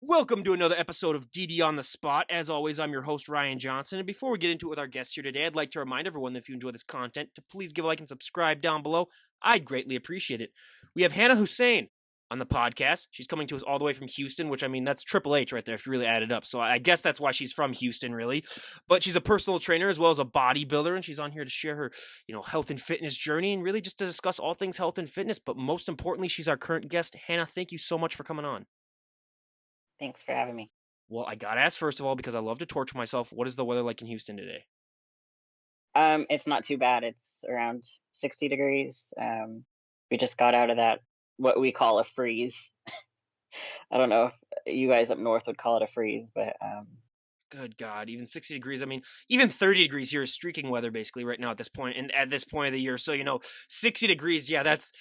Welcome to another episode of DD on the Spot. As always, I'm your host, Ryan Johnson. And before we get into it with our guests here today, I'd like to remind everyone that if you enjoy this content, to please give a like and subscribe down below. I'd greatly appreciate it. We have Hannah Hussein on the podcast. She's coming to us all the way from Houston, which I mean, that's Triple H right there if you really add it up. So I guess that's why she's from Houston, really. But she's a personal trainer as well as a bodybuilder, and she's on here to share her, health and fitness journey and really just to discuss all things health and fitness. But most importantly, she's our current guest. Hannah, thank you so much for coming on. Thanks for having me. Well, I gotta ask first of all, because I love to torture myself, what is the weather like in Houston today? It's not too bad. It's around 60 degrees. We just got out of that what we call a freeze. I don't know if you guys up north would call it a freeze, but Good God, even 60 degrees. I mean, even 30 degrees here is streaking weather basically right now at this point and at this point of the year. So, 60 degrees, yeah, that's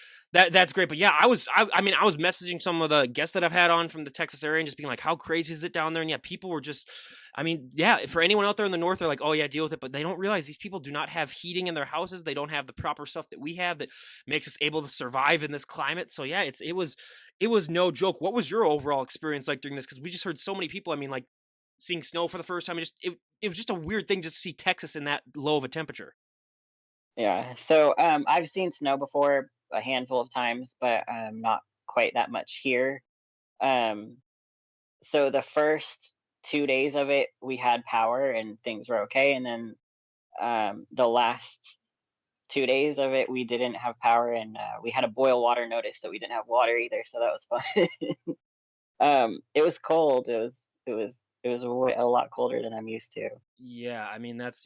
great. But yeah, I was messaging some of the guests that I've had on from the Texas area and just being like, how crazy is it down there? And yeah, people were just yeah, for anyone out there in the north, they're like, oh yeah, deal with it. But they don't realize these people do not have heating in their houses. They don't have the proper stuff that we have that makes us able to survive in this climate. So yeah, it was no joke. What was your overall experience like during this? Because we just heard so many people. I mean, like seeing snow for the first time. It was just a weird thing just to see Texas in that low of a temperature. yeah. So I've seen snow before a handful of times, but not quite that much here. Um, so the first 2 days of it, we had power and things were okay, and then the last 2 days of it, we didn't have power, and we had a boil water notice that we didn't have water either. So that was fun. It was cold. It was a lot colder than I'm used to. Yeah, I mean that's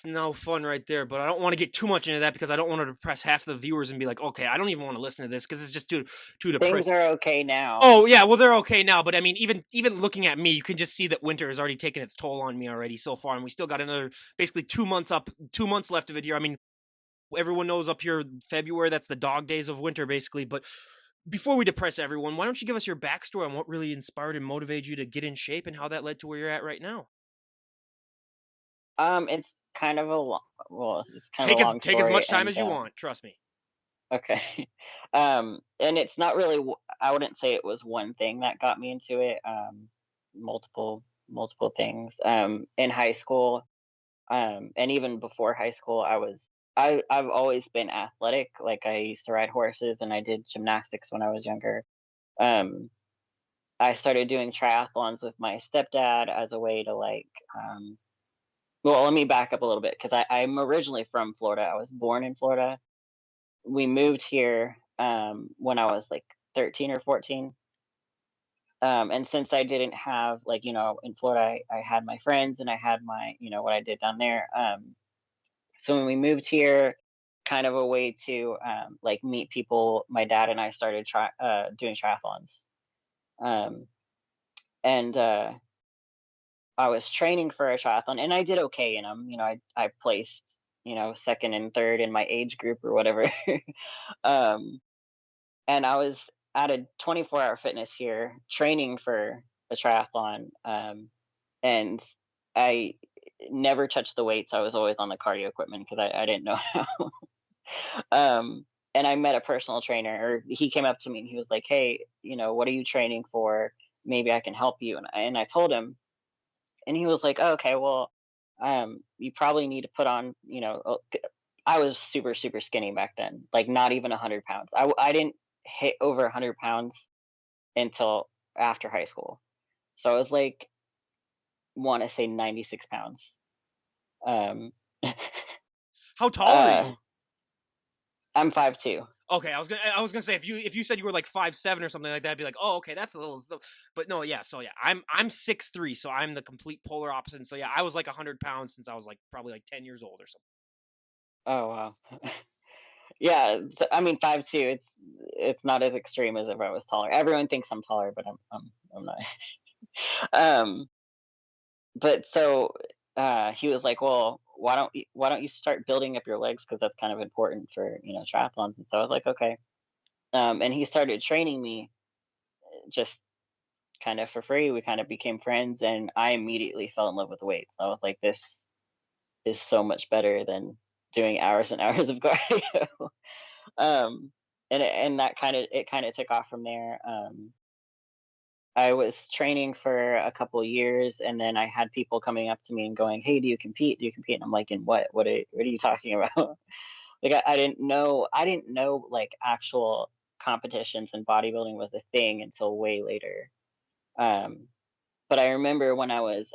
no fun right there. But I don't want to get too much into that because I don't want to depress half the viewers and be like, okay, I don't even want to listen to this because it's just too Things depressing. are okay now. Oh yeah, well they're okay now, but I mean, even looking at me, you can just see that winter has already taken its toll on me already so far, and we still got another basically 2 months up, 2 months left of it here. I mean, everyone knows up here February, that's the dog days of winter basically. But before we depress everyone, why don't you give us your backstory on what really inspired and motivated you to get in shape and how that led to where you're at right now? It's kind of a long, well, it's kind of a Take as long take as story, much time and as you want, trust me. okay, and it's not really. I wouldn't say it was one thing that got me into it. Multiple things. In high school, and even before high school, I've always been athletic. Like I used to ride horses, and I did gymnastics when I was younger. Um, I started doing triathlons with my stepdad as a way to well, let me back up a little bit because I'm originally from Florida. I was born in Florida. We moved here when I was like 13 or 14. And since I didn't have, like, in Florida, I had my friends and I had my, what I did down there. So when we moved here, kind of a way to like meet people, my dad and I started doing triathlons. Um, and I was training for a triathlon, and I did okay in them. I placed, second and third in my age group or whatever. um, and I was at a 24-hour fitness here training for a triathlon, and I never touched the weights. I was always on the cardio equipment because I didn't know how. And I met a personal trainer, or he came up to me and he was like, "Hey, what are you training for? Maybe I can help you." And I told him, and he was like, "Oh, okay, well, you probably need to put on, I was super, super skinny back then, like not even 100 pounds. I didn't hit over 100 pounds until after high school. So I was like, want to say 96 pounds. Um, How tall are uh, you? I'm 5'2". Okay, I was gonna say if you said you were like 5'7" or something like that, I'd be like, oh, okay, that's a little. But no, yeah. So yeah, I'm 6'3", so I'm the complete polar opposite. So yeah, I was like 100 pounds since I was like probably like 10 years old or something. Oh wow. Yeah, so, I mean 5'2". It's not as extreme as if I was taller. Everyone thinks I'm taller, but I'm not. um, but so he was like, "Well, why don't you start building up your legs because that's kind of important for triathlons." And so I was like, "Okay." And he started training me just kind of for free. We kind of became friends, and I immediately fell in love with the weights. I was like, "This is so much better than doing hours and hours of cardio." um, and that kind of took off from there. I was training for a couple years, and then I had people coming up to me and going, "Hey, do you compete? Do you compete?" And I'm like, "In what? What are you talking about?" Like I didn't know like actual competitions and bodybuilding was a thing until way later. Um, but I remember when I was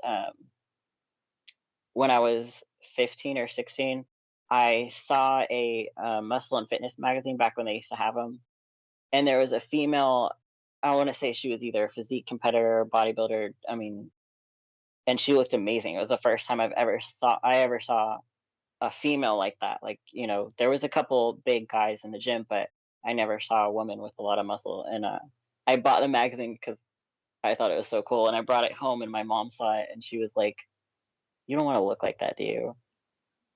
15 or 16, I saw a muscle and fitness magazine back when they used to have them, and there was a female. I want to say she was either a physique competitor or bodybuilder. I mean, and she looked amazing. It was the first time I ever saw a female like that. Like, there was a couple big guys in the gym, but I never saw a woman with a lot of muscle. And I bought the magazine because I thought it was so cool. And I brought it home, and my mom saw it, and she was like, "You don't want to look like that, do you?"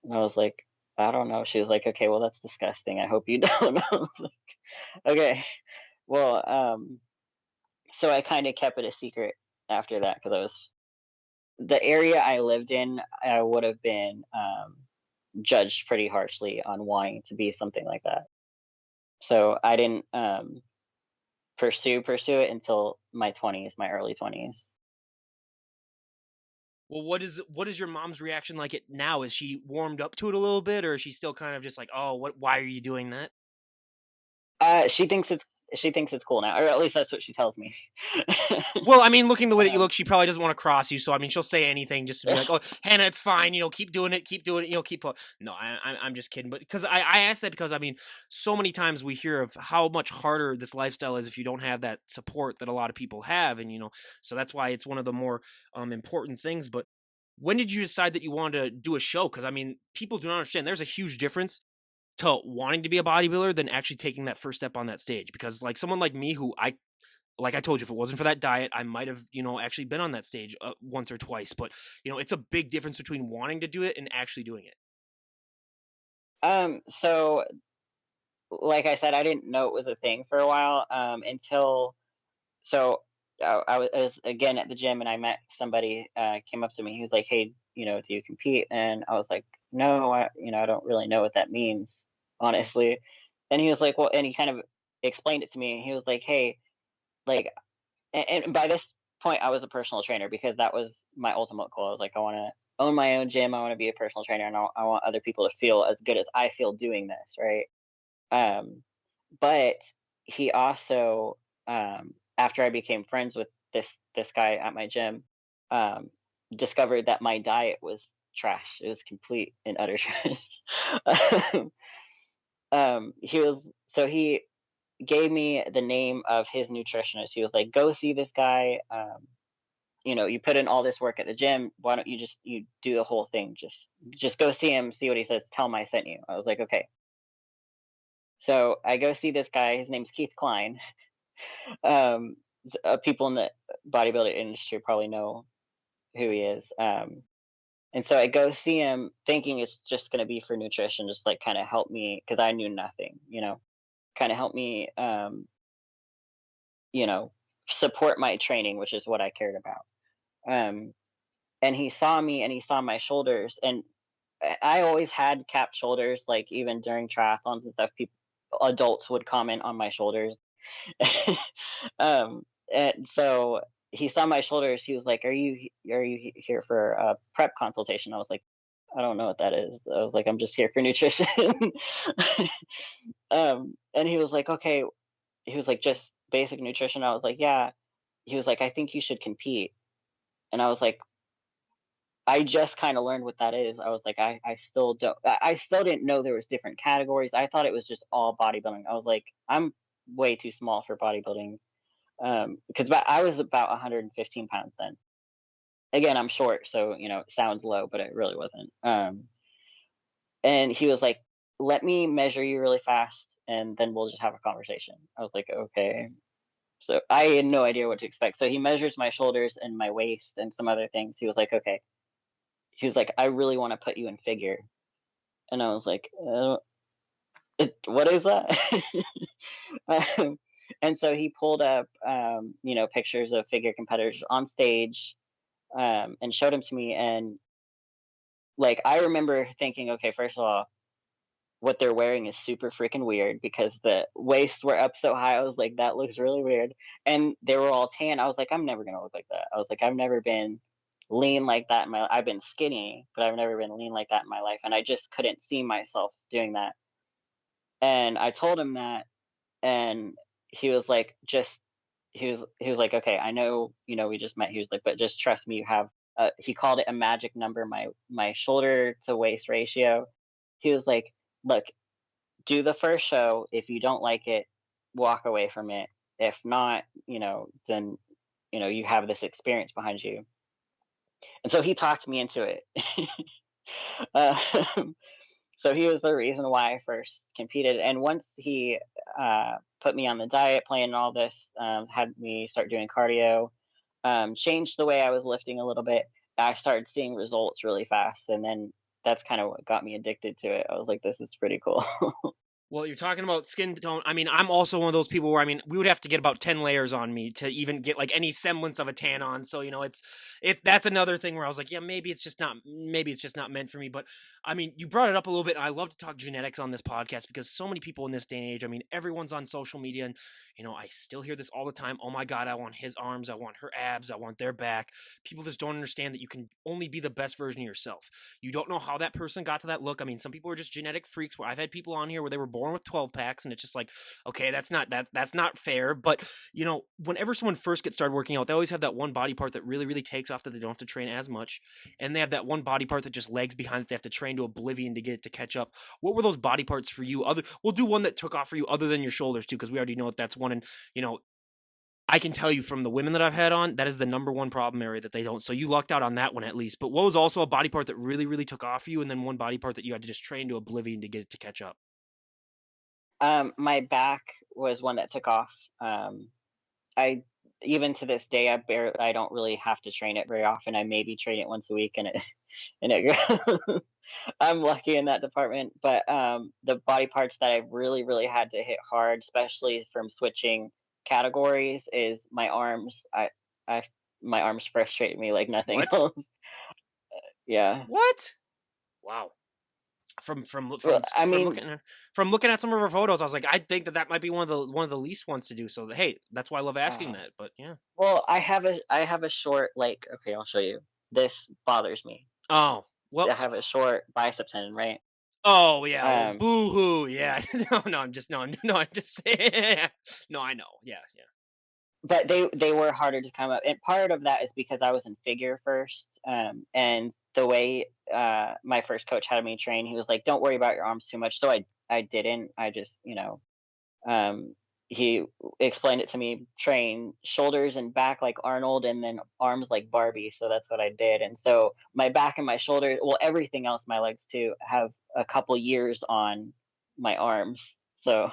And I was like, "I don't know." She was like, "Okay, well, that's disgusting. I hope you don't." I was like, okay, well, so I kind of kept it a secret after that because the area I lived in. I would have been judged pretty harshly on wanting to be something like that. So I didn't pursue it until my 20s, my early 20s. Well, what is your mom's reaction like it now? Is she warmed up to it a little bit, or is she still kind of just like, "Oh, what? Why are you doing that?" She thinks it's cool now, or at least that's what she tells me. Well, I mean, looking the way that you um, look, she probably doesn't want to cross you. So, I mean, she'll say anything just to be like, "Oh, Hannah, it's fine. Keep doing it. Keep doing it. Keep." No, I'm just kidding. But because I asked that because I mean, so many times we hear of how much harder this lifestyle is if you don't have that support that a lot of people have, and so that's why it's one of the more important things. But when did you decide that you wanted to do a show? Because I mean, people do not understand. There's a huge difference to wanting to be a bodybuilder than actually taking that first step on that stage. Because like someone like me, who I like I told you, if it wasn't for that diet, I might have, actually been on that stage once or twice. But, it's a big difference between wanting to do it and actually doing it. so like I said, I didn't know it was a thing for a while until so I was again at the gym, and I met somebody came up to me. He was like, "Hey, do you compete?" And I was like, "No, I don't really know what that means, honestly." And he was like, "Well," and he kind of explained it to me. And he was like, "Hey, like," and by this point, I was a personal trainer because that was my ultimate goal. I was like, I want to own my own gym. I want to be a personal trainer, and I want other people to feel as good as I feel doing this, right? Um, but he also, after I became friends with this guy at my gym, um, discovered that my diet was trash. It was complete and utter trash. He was so he gave me the name of his nutritionist. He was like, "Go see this guy. You put in all this work at the gym. Why don't you do the whole thing? Just go see him, see what he says. Tell him I sent you." I was like, "Okay." So I go see this guy. His name's Keith Klein. People in the bodybuilding industry probably know who he is. And so I go see him thinking it's just going to be for nutrition, just like kind of help me because I knew nothing, kind of help me, you know, support my training, which is what I cared about. Um, and he saw me and he saw my shoulders, and I always had capped shoulders, like even during triathlons and stuff. People, adults would comment on my shoulders. And so he saw my shoulders. He was like, "Are you here for a prep consultation?" I was like, "I don't know what that is." I was like, "I'm just here for nutrition." And he was like, "Okay." He was like, "Just basic nutrition." I was like, "Yeah." He was like, "I think you should compete." And I was like, I just kind of learned what that is. I was like, I still don't, I still didn't know there was different categories. I thought it was just all bodybuilding. I was like, I'm way too small for bodybuilding. Because I was about 115 pounds then. Again, I'm short, so it sounds low, but it really wasn't. And he was like, "Let me measure you really fast, and then we'll just have a conversation." I was like, "Okay." So I had no idea what to expect. So he measures my shoulders and my waist and some other things. He was like, "Okay." He was like, "I really want to put you in figure," and I was like, "What is that?" um, and so he pulled up, pictures of figure competitors on stage, and showed them to me. And like, I remember thinking, okay, first of all, what they're wearing is super freaking weird because the waists were up so high. I was like, that looks really weird. And they were all tan. I was like, I'm never gonna look like that. I was like, I've never been lean like that in my I've been skinny, but I've never been lean like that in my life. And I just couldn't see myself doing that. And I told him that, and he was like, just he was like, okay, I know, we just met. He was like, but just trust me, you have he called it a magic number, my shoulder to waist ratio. He was like, look, do the first show. If you don't like it, walk away from it. If not, then you have this experience behind you. And so he talked me into it. um, so he was the reason why I first competed. And once he put me on the diet plan and all this, had me start doing cardio, changed the way I was lifting a little bit, I started seeing results really fast. And then that's kind of what got me addicted to it. I was like, this is pretty cool. Well, you're talking about skin tone. I mean, I'm also one of those people where, I mean, we would have to get about 10 layers on me to even get like any semblance of a tan on. So, that's another thing where I was like, yeah, maybe it's just not meant for me. But I mean, you brought it up a little bit. And I love to talk genetics on this podcast because so many people in this day and age, I mean, everyone's on social media, and, I still hear this all the time. Oh my God, I want his arms. I want her abs. I want their back. People just don't understand that you can only be the best version of yourself. You don't know how that person got to that look. I mean, some people are just genetic freaks. Where I've had people on here where they were born with 12 packs, and it's just like, okay, that's not fair. But whenever someone first gets started working out, they always have that one body part that really, really takes off, that they don't have to train as much, and they have that one body part that just lags behind, that they have to train to oblivion to get it to catch up. What were those body parts for you? We'll do one that took off for you other than your shoulders too, because we already know that that's one. And I can tell you from the women that I've had on, that is the number one problem area that they don't. So you lucked out on that one at least. But what was also a body part that really, really took off for you, and then one body part that you had to just train to oblivion to get it to catch up? My back was one that took off. I even to this day, I don't really have to train it very often. I maybe train it once a week, and it and it I'm lucky in that department. But the body parts that I really, really had to hit hard, especially from switching categories, is my arms. I my arms frustrate me like nothing What? else. Yeah. What? Wow. From from Well, from I from mean, looking at some of her photos, I was like, I think that might be one of the least ones to do. So hey, that's why I love asking uh, that. But yeah. well, I have a short, like, okay, I'll show you. This bothers me. Oh well. I have a short bicep tendon, right? Oh yeah. Well, Um, boo hoo. Yeah. No, no. I'm just no. I'm just saying. No, I know. Yeah, yeah. but they were harder to come up, and part of that is because I was in figure first, and the way my first coach had me train, he was like, "Don't worry about your arms too much." So I didn't. I just um, he explained it to me: train shoulders and back like Arnold, and then arms like Barbie. So that's what I did, and so my back and my shoulders, well, everything else, my legs too, have a couple years on my arms. So,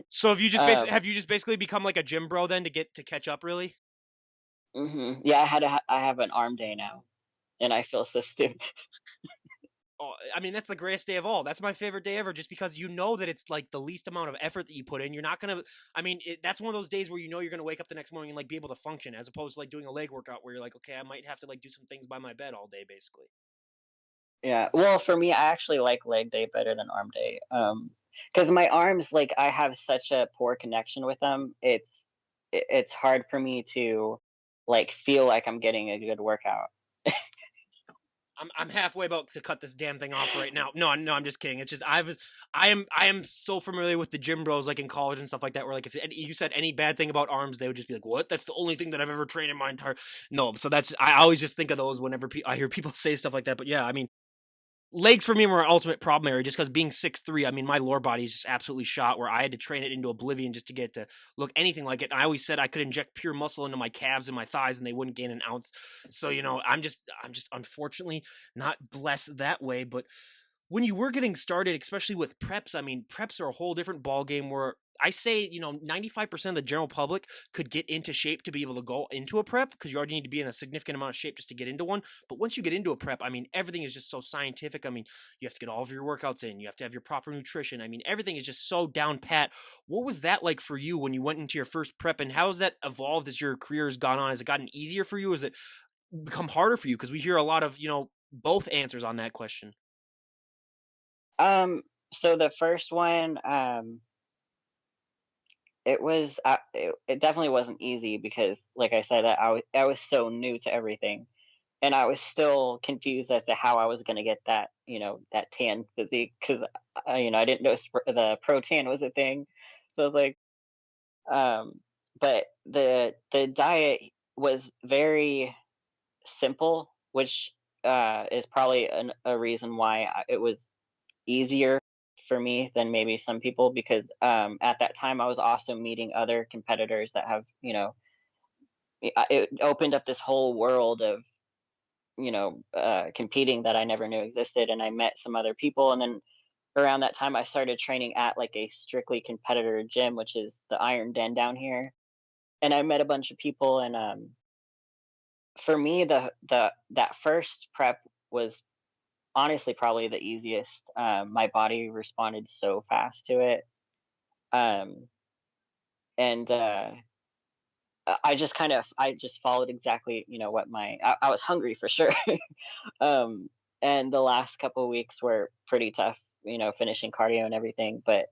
So um, have you just basically become like a gym bro then to get to catch up really? yeah, I have an arm day now, and I feel so stupid. Oh, I mean, that's the greatest day of all. That's my favorite day ever, just because you know that it's like the least amount of effort that you put in. You're not gonna. I mean, that's one of those days where you know you're gonna wake up the next morning and like be able to function, as opposed to like doing a leg workout where you're like, okay, I might have to like do some things by my bed all day, basically. Yeah, well, for me, I actually like leg day better than arm day, because my arms, like, I have such a poor connection with them. It's hard for me to, like, feel like I'm getting a good workout. I'm halfway about to cut this damn thing off right now. No, no, I'm just kidding. It's just I am so familiar with the gym bros like in college and stuff like that. Where like if you said any bad thing about arms, they would just be like, "What? That's the only thing that I've ever trained in my entire." No, so that's I always just think of those whenever I hear people say stuff like that. But yeah, I mean, legs for me were an ultimate problem area just because being 6'3", I mean, my lower body is just absolutely shot where I had to train it into oblivion just to get it to look anything like it. And I always said I could inject pure muscle into my calves and my thighs and they wouldn't gain an ounce. So, I'm just unfortunately not blessed that way. But when you were getting started, especially with preps, I mean, preps are a whole different ball game where I say, 95% of the general public could get into shape to be able to go into a prep because you already need to be in a significant amount of shape just to get into one. But once you get into a prep, I mean, everything is just so scientific. I mean, you have to get all of your workouts in, you have to have your proper nutrition. I mean, everything is just so down pat. What was that like for you when you went into your first prep, and how has that evolved as your career has gone on? Has it gotten easier for you? Has it become harder for you? Because we hear a lot of, both answers on that question. So the first one, it definitely wasn't easy because, like I said, I was so new to everything, and I was still confused as to how I was gonna get that, that tan physique 'cause, I didn't know the pro tan was a thing. So I was like, um, but the diet was very simple, which, is probably a reason why it was easier for me than maybe some people because at that time I was also meeting other competitors that have it opened up this whole world of competing that I never knew existed, and I met some other people, and then around that time I started training at like a strictly competitor gym, which is the Iron Den down here, and I met a bunch of people, and for me the that first prep was honestly probably the easiest. My body responded so fast to it. Um, and I just followed exactly, what I was hungry for sure. um, and the last couple of weeks were pretty tough, finishing cardio and everything. But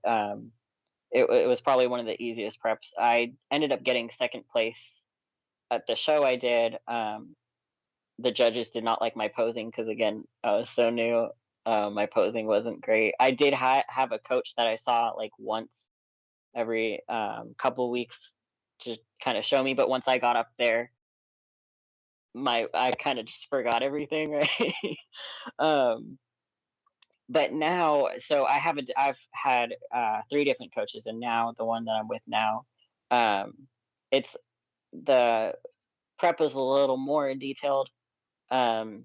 it was probably one of the easiest preps. I ended up getting second place at the show I did. The judges did not like my posing because again, I was so new. My posing wasn't great. I did have a coach that I saw like once every couple weeks to kind of show me. But once I got up there, I kind of just forgot everything, right? um, but now, so I've had three different coaches, and now the one that I'm with now, um, it's the prep is a little more detailed, um,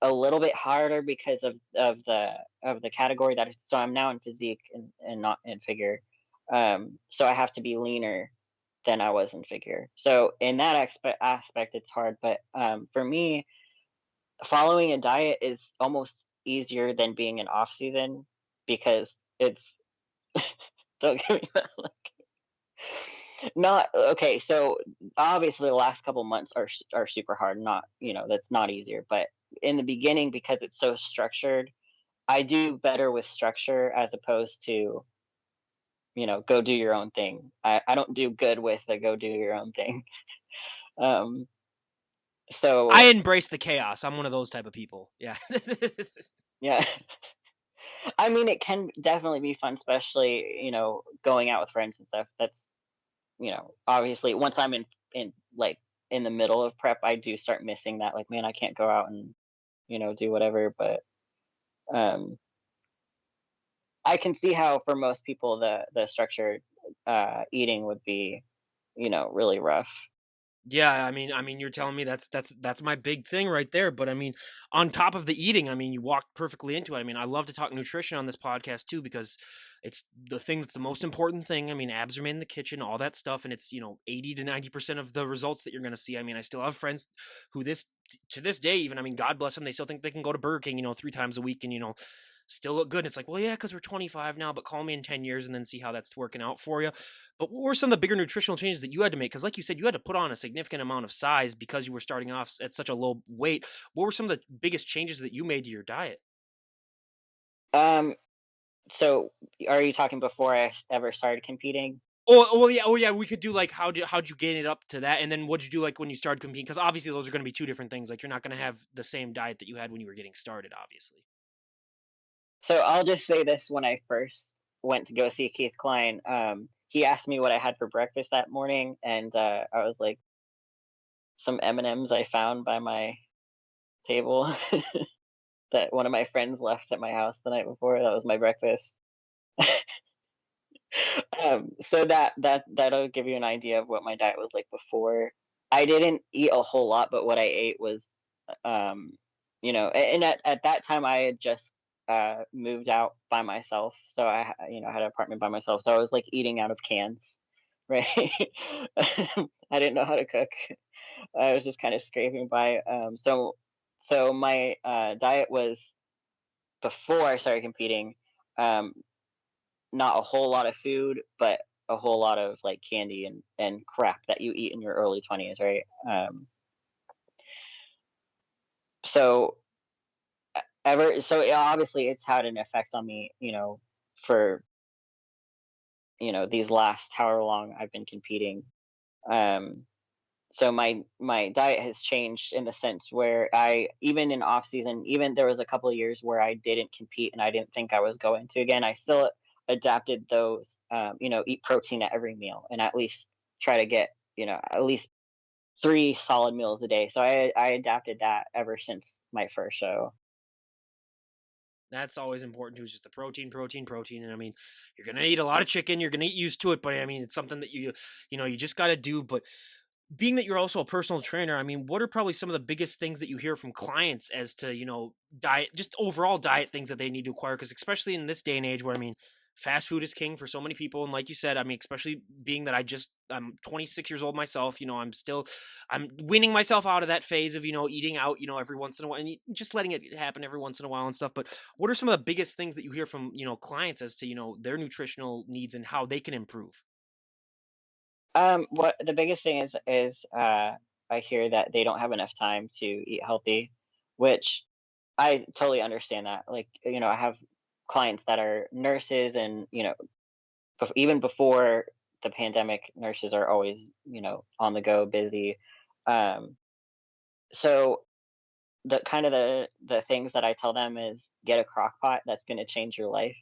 a little bit harder because of the category so I'm now in physique and not in figure. So I have to be leaner than I was in figure. So in that aspect, it's hard. But for me, following a diet is almost easier than being in off season because it's don't give me that look. Not okay. So obviously, the last couple months are super hard. Not that's not easier. But in the beginning, because it's so structured, I do better with structure as opposed to go do your own thing. I don't do good with the go do your own thing. Um, so I embrace the chaos. I'm one of those type of people. Yeah. yeah, I mean it can definitely be fun, especially going out with friends and stuff. That's obviously once I'm in like in the middle of prep, I do start missing that. Like, man, I can't go out and do whatever. But um, I can see how for most people the structured eating would be really rough. Yeah, I mean, you're telling me that's my big thing right there. But I mean, on top of the eating, I mean, you walked perfectly into it. I mean, I love to talk nutrition on this podcast too because it's the thing that's the most important thing. I mean, abs are made in the kitchen, all that stuff, and it's 80 to 90% of the results that you're going to see. I mean, I still have friends who to this day, even I mean, God bless them, they still think they can go to Burger King, 3 times a week, and still look good. And it's like, well, yeah, because we're 25 now, but call me in 10 years and then see how that's working out for you. But what were some of the bigger nutritional changes that you had to make? Because, like you said, you had to put on a significant amount of size because you were starting off at such a low weight. What were some of the biggest changes that you made to your diet? Um, so are you talking before I ever started competing? Oh yeah. We could do like how'd you gain it up to that, and then what'd you do like when you started competing? Because obviously those are going to be two different things. Like you're not going to have the same diet that you had when you were getting started, obviously. So I'll just say this: when I first went to go see Keith Klein, he asked me what I had for breakfast that morning, and I was like, some M&Ms I found by my table that one of my friends left at my house the night before. That was my breakfast. So that'll give you an idea of what my diet was like before. I didn't eat a whole lot, but what I ate was, um, and at that time I had just moved out by myself, so had an apartment by myself, so I was like eating out of cans, right? I didn't know how to cook. I was just kind of scraping by. So my diet was before I started competing. Um, Not a whole lot of food, but a whole lot of like candy and crap that you eat in your early 20s, right? So ever so obviously it's had an effect on me, for these last however long I've been competing. Um, so my diet has changed in the sense where I even in off season, even there was a couple of years where I didn't compete and I didn't think I was going to again. I still adapted those, eat protein at every meal and at least try to get at least 3 solid meals a day. So I adapted that ever since my first show. That's always important too, is just the protein, protein, protein. And I mean, you're gonna eat a lot of chicken, you're gonna get used to it, but I mean, it's something that you just got to do. But being that you're also a personal trainer, I mean, what are probably some of the biggest things that you hear from clients as to, diet, just overall diet things that they need to acquire? Because especially in this day and age where, I mean, fast food is king for so many people. And like you said, I mean, especially being that I'm 26 years old myself, I'm weaning myself out of that phase of, eating out, every once in a while and just letting it happen every once in a while and stuff. But what are some of the biggest things that you hear from, clients as to, their nutritional needs and how they can improve? What the biggest thing is I hear that they don't have enough time to eat healthy, which I totally understand that. Like, I have clients that are nurses and, even before the pandemic, nurses are always, on the go, busy. Um, so the things that I tell them is get a crock pot that's going to change your life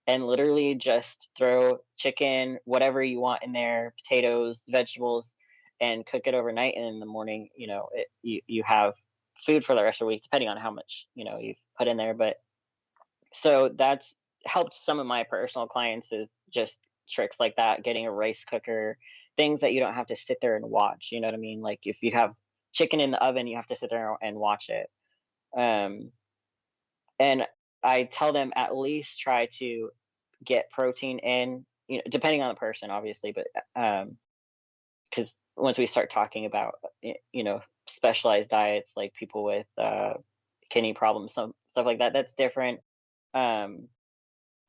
and literally just throw chicken, whatever you want in there, potatoes, vegetables, and cook it overnight. And in the morning, you have food for the rest of the week, depending on how much you've put in there. But so that's helped some of my personal clients is just tricks like that, getting a rice cooker, things that you don't have to sit there and watch. You know what I mean? Like if you have chicken in the oven, you have to sit there and watch it. Um, and I tell them at least try to get protein in, depending on the person, obviously, but because once we start talking about, specialized diets like people with kidney problems, some stuff like that, that's different. Um,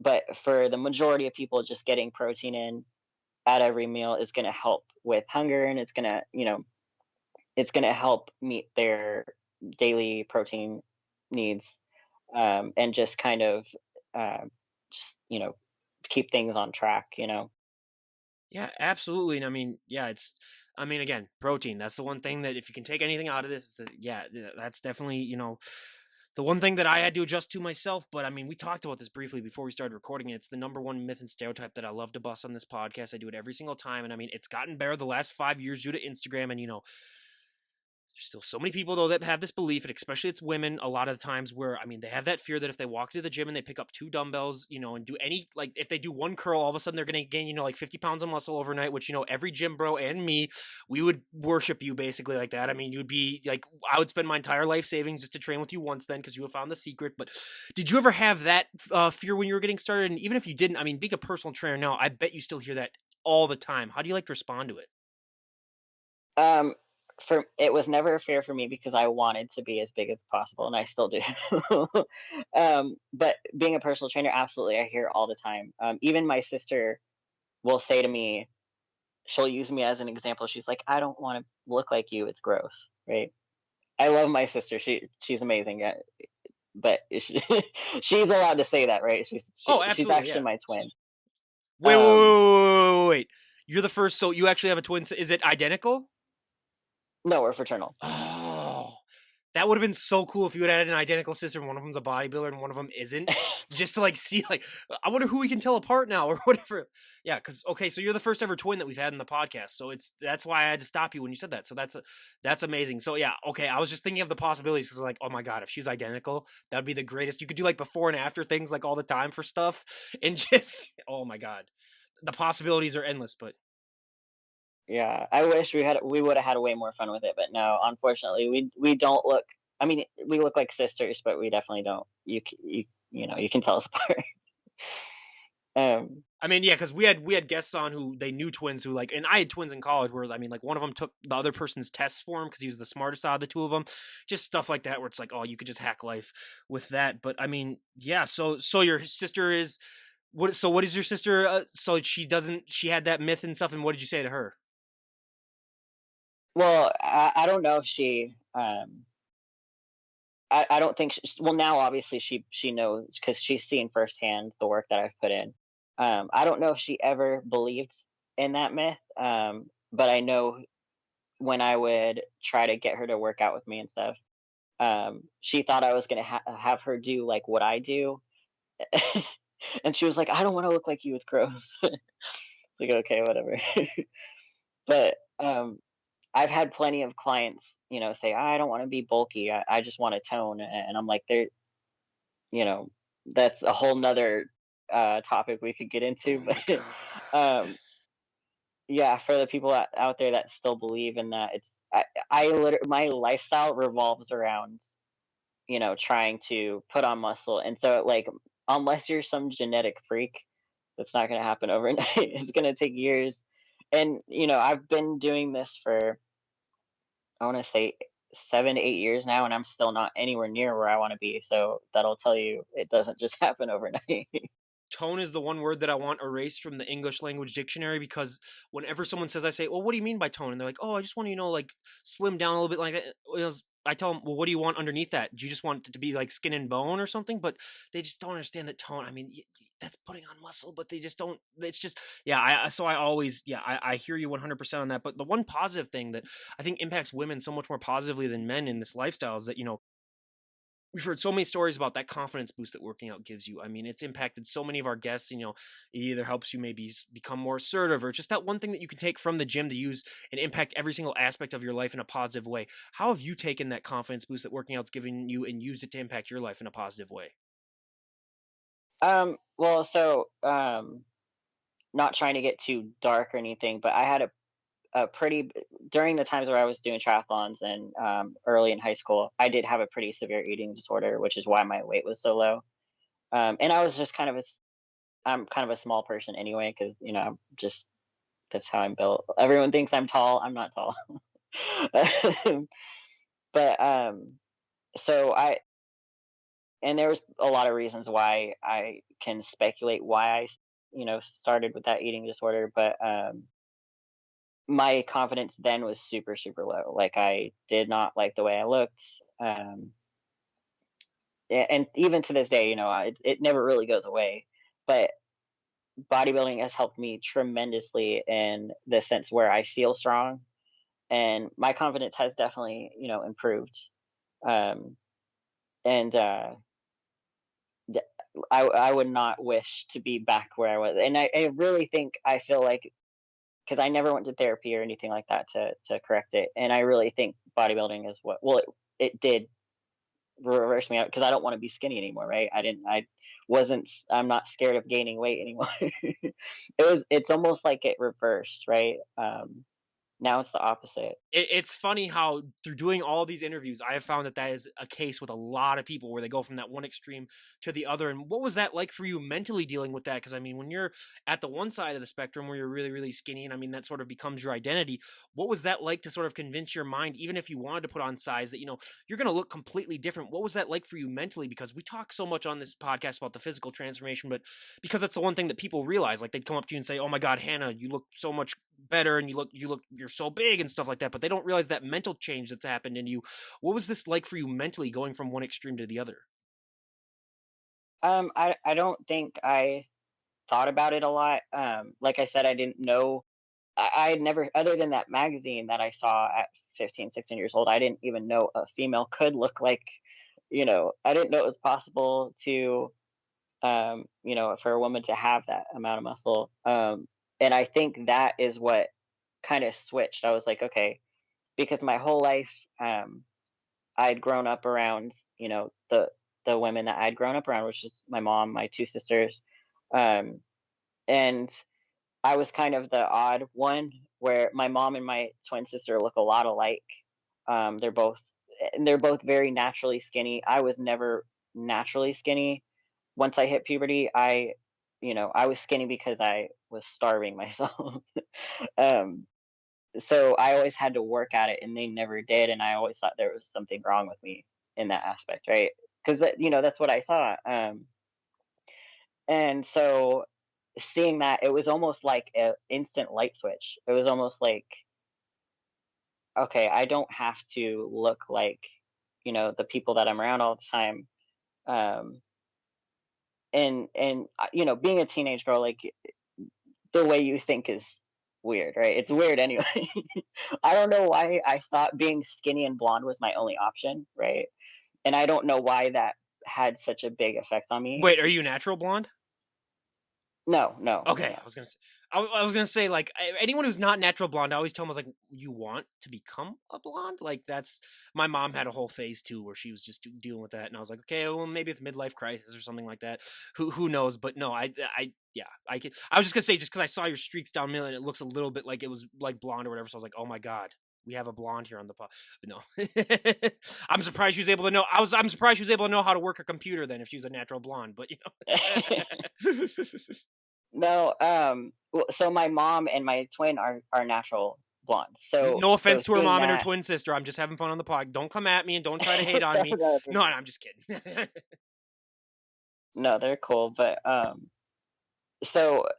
but for the majority of people, just getting protein in at every meal is going to help with hunger, and it's going to help meet their daily protein needs, and just kind of uh, just keep things on track. Yeah, absolutely. And I mean, yeah, I mean, again, protein. That's the one thing that if you can take anything out of this, that's definitely, the one thing that I had to adjust to myself. But I mean, we talked about this briefly before we started recording it. It's the number one myth and stereotype that I love to bust on this podcast. I do it every single time. And I mean, it's gotten better the last 5 years due to Instagram. And, there's still so many people though that have this belief, and especially it's women a lot of the times where I mean they have that fear that if they walk to the gym and they pick up 2 dumbbells, and do any like if they do one curl, all of a sudden they're gonna gain, like 50 pounds of muscle overnight, which every gym bro and me, we would worship you basically like that. I mean, you'd be like I would spend my entire life savings just to train with you once then because you have found the secret. But did you ever have that fear when you were getting started? And even if you didn't, I mean, being a personal trainer now, I bet you still hear that all the time. How do you like to respond to it? Um, for it was never fair for me because I wanted to be as big as possible, and I still do. But being a personal trainer, absolutely, I hear all the time. Even my sister will say to me, she'll use me as an example. She's like, "I don't want to look like you. It's gross." Right? I love my sister. She's amazing. But she's allowed to say that, right? Oh, She's absolutely, actually yeah. my twin. Wait, wait, wait, Um, wait, wait, wait. You're the first, so you actually have a twin. Is it identical? no, we're fraternal. Oh, that would have been so cool if you had had an identical sister and one of them's a bodybuilder and one of them isn't. Just to like see, like, I wonder who we can tell apart now or whatever. Yeah, because okay, so you're the first ever twin that we've had in the podcast, so that's why I had to stop you when you said that. So that's amazing. So yeah, okay, I was just thinking of the possibilities because like, oh my god, if she's identical, that would be the greatest. You could do like before and after things like all the time for stuff, and just oh my god, the possibilities are endless. But Yeah, I wish we would have had way more fun with it, but no, unfortunately, we don't look. I mean, we look like sisters, but we definitely don't. You can tell us apart. Um, I mean, yeah, because we had guests on who they knew twins who like, and I had twins in college where I mean, like one of them took the other person's tests for him because he was the smartest out of the two of them, just stuff like that where it's like, oh, you could just hack life with that. But I mean, yeah. So your sister is what? So what is your sister? So she had that myth and stuff. And what did you say to her? well, I don't know if I don't think well, now obviously she knows because she's seen firsthand the work that I've put in. I don't know if she ever believed in that myth, but I know when I would try to get her to work out with me and stuff, she thought I was gonna have her do like what I do, and she was like, "I don't want to look like you, it's gross." Like, okay, whatever. But I've had plenty of clients, say, I don't want to be bulky. I just want to tone. And I'm like, there, you know, that's a whole nother topic we could get into. Oh my But god. um, yeah, for the people out there that still believe in that, I literally, my lifestyle revolves around, trying to put on muscle. And so, like, unless you're some genetic freak, that's not going to happen overnight. It's going to take years. And, I've been doing this for I want to say 7 to 8 years now, and I'm still not anywhere near where I want to be. So that'll tell you it doesn't just happen overnight. Tone is the one word that I want erased from the English language dictionary because whenever someone says, I say, well, what do you mean by tone? And they're like, oh, I just want to, like slim down a little bit like that. I tell them, well, what do you want underneath that? Do you just want it to be like skin and bone or something? But they just don't understand that tone. I mean, that's putting on muscle, but they just don't. It's just, yeah. So I always, yeah, I hear you 100% on that. But the one positive thing that I think impacts women so much more positively than men in this lifestyle is that, we've heard so many stories about that confidence boost that working out gives you. I mean, it's impacted so many of our guests. It either helps you maybe become more assertive or just that one thing that you can take from the gym to use and impact every single aspect of your life in a positive way. How have you taken that confidence boost that working out's given you and used it to impact your life in a positive way? Well, so not trying to get too dark or anything, but I had a pretty during the times where I was doing triathlons and early in high school, I did have a pretty severe eating disorder, which is why my weight was so low. And I was just I'm kind of a small person anyway, because I'm just that's how I'm built. Everyone thinks I'm tall. I'm not tall. But so I and there was a lot of reasons why I can speculate why started with that eating disorder, but my confidence then was super super low. Like I did not like the way I looked. Um and even to this day, it never really goes away. But bodybuilding has helped me tremendously in the sense where I feel strong and my confidence has definitely, improved. Um and th- I would not wish to be back where I was. And I really think I feel like because I never went to therapy or anything like that to correct it. And I really think bodybuilding is it did reverse me out because I don't want to be skinny anymore, right? I'm not scared of gaining weight anymore. It's almost like it reversed, right? Now it's the opposite. It's funny how through doing all these interviews, I have found that that is a case with a lot of people where they go from that one extreme to the other. And what was that like for you mentally dealing with that? Because I mean, when you're at the one side of the spectrum where you're really, really skinny, and I mean, that sort of becomes your identity. What was that like to sort of convince your mind, even if you wanted to put on size, that, you're going to look completely different? What was that like for you mentally? Because we talk so much on this podcast about the physical transformation, but because that's the one thing that people realize, like they'd come up to you and say, oh my God, Hannah, you look so much better and you're so big and stuff like that, but they don't realize that mental change that's happened in you. What was this like for you mentally going from one extreme to the other? I don't think I thought about it a lot. Like I said, I didn't know. I had never, other than that magazine that I saw at 15, 16 years old, I didn't even know a female could look like, I didn't know it was possible to, for a woman to have that amount of muscle. And I think that is what kind of switched. I was like, okay, because my whole life, I'd grown up around, the women that I'd grown up around, which is my mom, my two sisters, um, and I was kind of the odd one where my mom and my twin sister look a lot alike. They're both and they're both very naturally skinny. I was never naturally skinny. Once I hit puberty, I was skinny because I was starving myself. um, so I always had to work at it, and they never did. And I always thought there was something wrong with me in that aspect, right? Because that's what I thought. And so seeing that, it was almost like an instant light switch. It was almost like, okay, I don't have to look like the people that I'm around all the time. Um, and being a teenage girl, like the way you think is weird, right? It's weird anyway. I don't know why I thought being skinny and blonde was my only option, right? And I don't know why that had such a big effect on me. Wait, are you natural blonde? No, no, Okay, no. I was gonna say like anyone who's not natural blonde, I always tell them I was like, you want to become a blonde? Like that's my mom had a whole phase too where she was just dealing with that, and I was like, okay, well maybe it's midlife crisis or something like that. Who knows? But no, yeah, I can. I was just gonna say just because I saw your streaks down middle and it looks a little bit like it was like blonde or whatever, so I was like, oh my god. We have a blonde here on the pod. No, I'm surprised she was able to know. I'm surprised she was able to know how to work a computer then if she was a natural blonde. But you know, No, so my mom and my twin are natural blondes. So no so offense to her seeing mom and her that, twin sister. I'm just having fun on the pod. Don't come at me and don't try to hate on no, me. no, they're No, cool. I'm just kidding. No, they're cool. But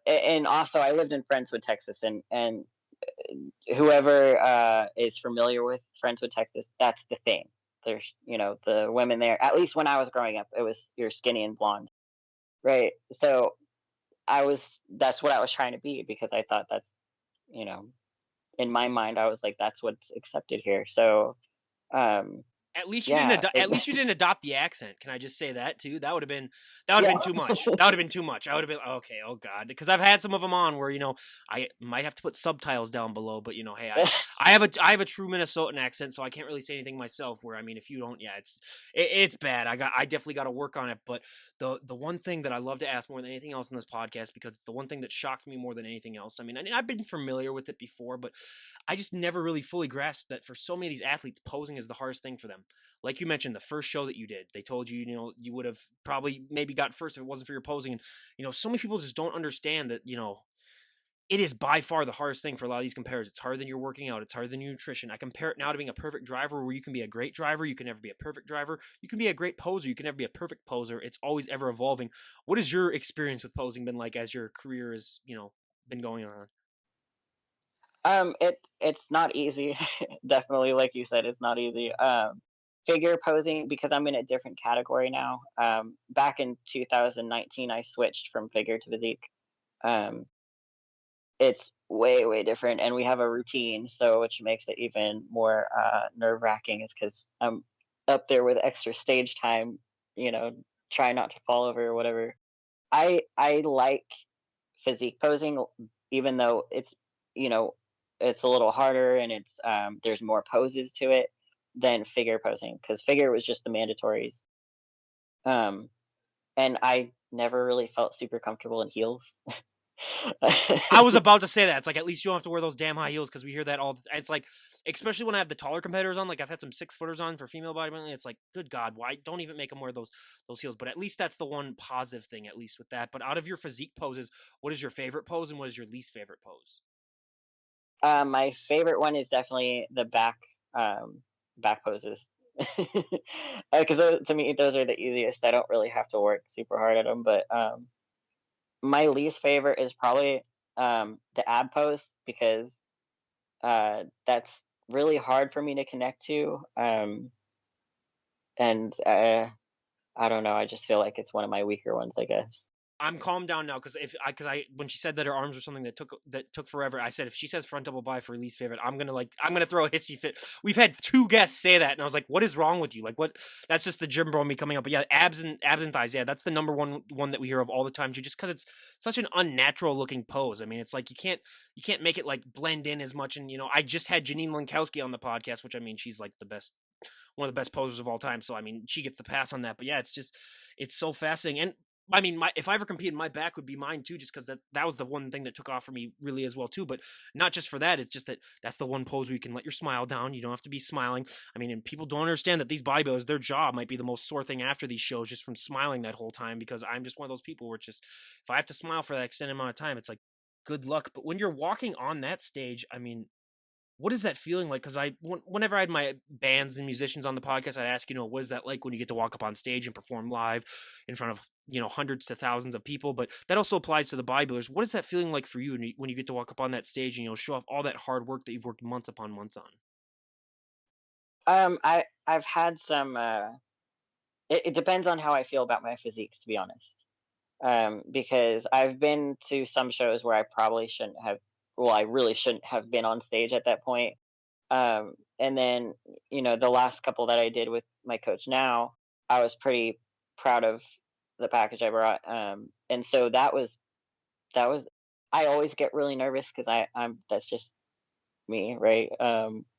and also I lived in Friendswood, Texas, and whoever is familiar with Friendswood, Texas, that's the thing. There's the women there. At least when I was growing up, it was you're skinny and blonde, right? So that's what I was trying to be because I thought that's you know in my mind I was like that's what's accepted here. So um At least you didn't. yeah, At least you didn't adopt the accent. Can I just say that too? That would have been. That would have yeah. been too much. That would have been too much. I would have been okay. Oh God, because I've had some of them on where I might have to put subtitles down below. But hey, I have a true Minnesotan accent, so I can't really say anything myself. Where I mean, if you don't, yeah, it's bad. I definitely got to work on it. But the one thing that I love to ask more than anything else in this podcast because it's the one thing that shocked me more than anything else. I mean, I've been familiar with it before, but I just never really fully grasped that for so many of these athletes, posing is the hardest thing for them. Like you mentioned, the first show that you did, they told you, you would have probably maybe got first if it wasn't for your posing. And, so many people just don't understand that, it is by far the hardest thing for a lot of these compares. It's harder than your working out. It's harder than your nutrition. I compare it now to being a perfect driver where you can be a great driver. You can never be a perfect driver. You can be a great poser. You can never be a perfect poser. It's always ever evolving. What has your experience with posing been like as your career has, been going on? It's not easy. Definitely, like you said, it's not easy. Figure posing because I'm in a different category now. Back in 2019, I switched from figure to physique. Um, it's way different, and we have a routine, so which makes it even more nerve wracking. Is because I'm up there with extra stage time. You know, try not to fall over or whatever. I like physique posing, even though you know it's a little harder and there's more poses to it than figure posing because figure was just the mandatories. Um, and I never really felt super comfortable in heels. I was about to say that. It's like at least you don't have to wear those damn high heels because we hear that all. It's like, especially when I have the taller competitors on. Like I've had some 6-footers on for female bodybuilding. It's like, good God, why don't even make them wear those heels? But at least that's the one positive thing, at least with that. But out of your physique poses, what is your favorite pose and what is your least favorite pose? My favorite one is definitely the back poses. Because to me those are the easiest. I don't really have to work super hard at them. But my least favorite is probably the ab pose because that's really hard for me to connect to. And I don't know. I just feel like it's one of my weaker ones, I guess. I'm calmed down now because because I when she said that her arms were something that took forever, I said if she says front double bi for least favorite, I'm gonna throw a hissy fit. We've had 2 guests say that, and I was like, what is wrong with you? Like what? That's just the gym bro me coming up. But yeah, abs and thighs. Yeah, that's the number one that we hear of all the time too. Just because it's such an unnatural looking pose. I mean, it's like you can't make it like blend in as much. And I just had Janine Lankowski on the podcast, which I mean, she's like the best one of the best posers of all time. So I mean, she gets the pass on that. But yeah, it's so fascinating. And I mean, if I ever competed, my back would be mine too, just because that was the one thing that took off for me really as well too. But not just for that, it's just that's the one pose where you can let your smile down. You don't have to be smiling. I mean, and people don't understand that these bodybuilders, their jaw might be the most sore thing after these shows just from smiling that whole time. Because I'm just one of those people where it's just if I have to smile for that extended amount of time, it's like good luck. But when you're walking on that stage, I mean, what is that feeling like? Because whenever I had my bands and musicians on the podcast, I'd ask, what is that like when you get to walk up on stage and perform live in front of, hundreds to thousands of people? But that also applies to the bodybuilders. What is that feeling like for you when you get to walk up on that stage and, show off all that hard work that you've worked months upon months on? I've had some. It depends on how I feel about my physique, to be honest. Because I've been to some shows where I probably shouldn't have. Well, I really shouldn't have been on stage at that point. And then, the last couple that I did with my coach now, I was pretty proud of the package I brought. And so that was. I always get really nervous because I'm that's just me, right?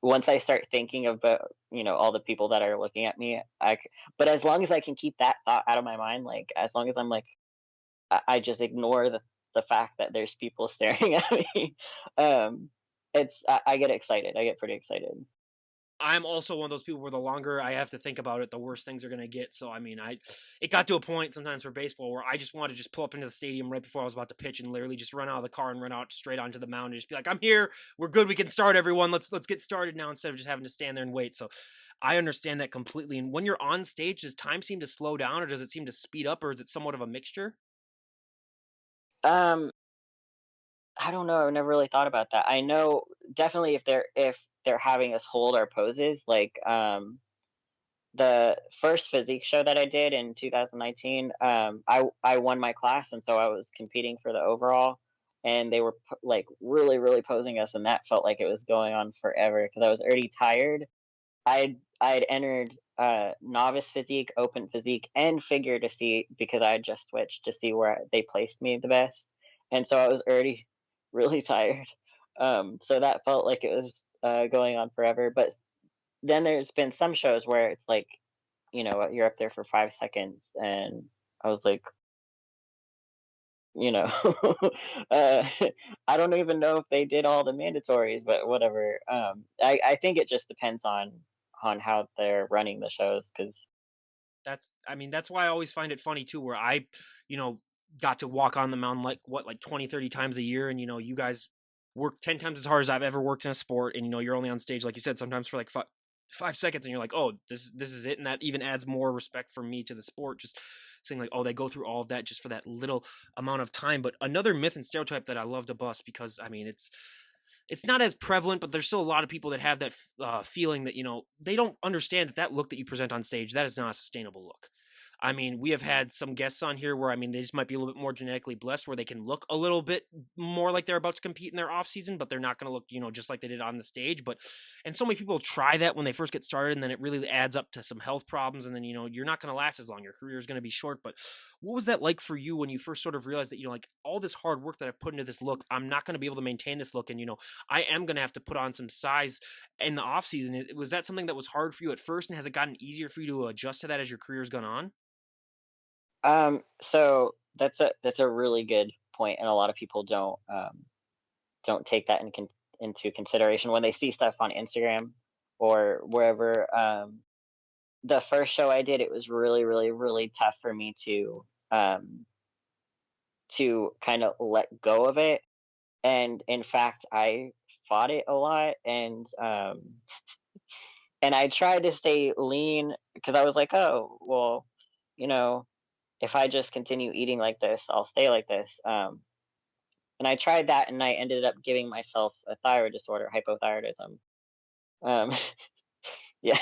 Once I start thinking about, all the people that are looking at me, but as long as I can keep that thought out of my mind, like as long as I'm like, I just ignore the fact that there's people staring at me. Um, I get excited. I get pretty excited. I'm also one of those people where the longer I have to think about it, the worse things are gonna get. So I mean, it got to a point sometimes for baseball where I just wanted to just pull up into the stadium right before I was about to pitch and literally just run out of the car and run out straight onto the mound and just be like, "I'm here, we're good, we can start, everyone. Let's get started now," instead of just having to stand there and wait. So I understand that completely. And when you're on stage, does time seem to slow down, or does it seem to speed up, or is it somewhat of a mixture? Um, I don't know. I've never really thought about that. I know definitely if they're having us hold our poses, like the first physique show that I did in 2019, I won my class, and so I was competing for the overall, and they were like really really posing us, and that felt like it was going on forever because I was already tired. I'd entered novice physique, open physique, and figure to see because I had just switched to see where they placed me the best, and so I was already really tired. So that felt like it was going on forever, but then there's been some shows where it's like, you're up there for 5 seconds, and I was like, you know, uh, I don't even know if they did all the mandatories, but whatever. I think it just depends on how they're running the shows, because I mean, that's why I always find it funny too, where you know, got to walk on the mountain like what, like 20, 30 times a year. And, you guys work 10 times as hard as I've ever worked in a sport. And, you're only on stage, like you said, sometimes for like 5 seconds and you're like, oh, this is it. And that even adds more respect for me to the sport. Just saying like, oh, they go through all of that just for that little amount of time. But another myth and stereotype that I love to bust, because I mean, it's not as prevalent, but there's still a lot of people that have that feeling that they don't understand that that look that you present on stage, that is not a sustainable look. I mean, we have had some guests on here where I mean they just might be a little bit more genetically blessed, where they can look a little bit more like they're about to compete in their off season, but they're not going to look just like they did on the stage. But and so many people try that when they first get started, and then it really adds up to some health problems, and then you're not going to last as long. Your career is going to be short. But what was that like for you when you first sort of realized that like all this hard work that I've put into this look, I'm not going to be able to maintain this look, and I am going to have to put on some size in the off season. Was that something that was hard for you at first, and has it gotten easier for you to adjust to that as your career's gone on? so that's a really good point, and a lot of people don't take that into consideration when they see stuff on Instagram or wherever. The first show I did, it was really, really, really tough for me um, to kind of let go of it. And in fact, I fought it a lot, and I tried to stay lean because I was like, oh, well, you know, if I just continue eating like this, I'll stay like this. And I tried that, and I ended up giving myself a thyroid disorder, hypothyroidism. Um, yeah.